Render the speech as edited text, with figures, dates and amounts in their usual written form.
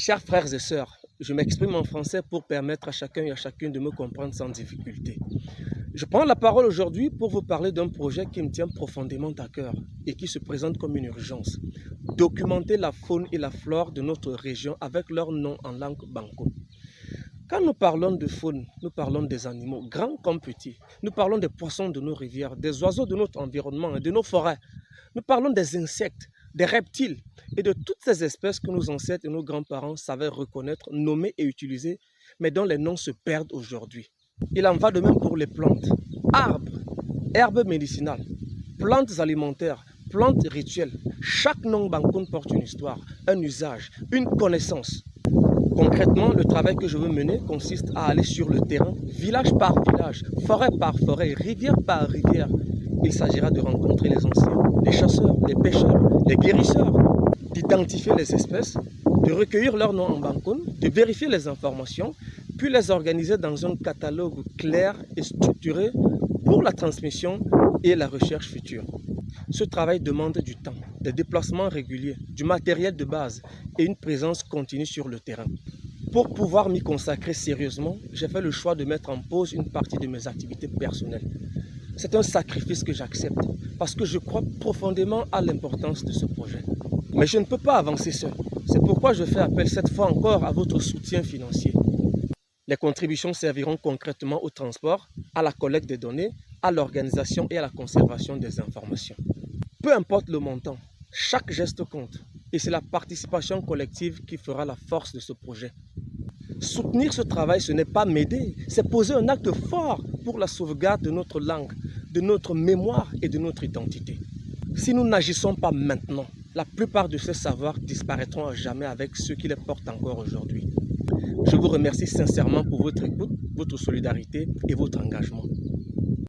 Chers frères et sœurs, je m'exprime en français pour permettre à chacun et à chacune de me comprendre sans difficulté. Je prends la parole aujourd'hui pour vous parler d'un projet qui me tient profondément à cœur et qui se présente comme une urgence. Documenter la faune et la flore de notre région avec leur nom en langue banco. Quand nous parlons de faune, nous parlons des animaux, grands comme petits. Nous parlons des poissons de nos rivières, des oiseaux de notre environnement et de nos forêts. Nous parlons des insectes, des reptiles et de toutes ces espèces que nos ancêtres et nos grands-parents savaient reconnaître, nommer et utiliser, mais dont les noms se perdent aujourd'hui. Il en va de même pour les plantes, arbres, herbes médicinales, plantes alimentaires, plantes rituelles. Chaque nom bancoun porte une histoire, un usage, une connaissance. Concrètement, le travail que je veux mener consiste à aller sur le terrain, village par village, forêt par forêt, rivière par rivière. Il s'agira de rencontrer les anciens, les chasseurs, les pêcheurs, les guérisseurs, d'identifier les espèces, de recueillir leurs noms en bancoun, de vérifier les informations, puis les organiser dans un catalogue clair et structuré pour la transmission et la recherche future. Ce travail demande du temps, des déplacements réguliers, du matériel de base et une présence continue sur le terrain. Pour pouvoir m'y consacrer sérieusement, j'ai fait le choix de mettre en pause une partie de mes activités personnelles. C'est un sacrifice que j'accepte parce que je crois profondément à l'importance de ce projet. Mais je ne peux pas avancer seul. C'est pourquoi je fais appel cette fois encore à votre soutien financier. Les contributions serviront concrètement au transport, à la collecte des données, à l'organisation et à la conservation des informations. Peu importe le montant, chaque geste compte et c'est la participation collective qui fera la force de ce projet. Soutenir ce travail, ce n'est pas m'aider, c'est poser un acte fort pour la sauvegarde de notre langue, de notre mémoire et de notre identité. Si nous n'agissons pas maintenant, la plupart de ces savoirs disparaîtront à jamais avec ceux qui les portent encore aujourd'hui. Je vous remercie sincèrement pour votre écoute, votre solidarité et votre engagement.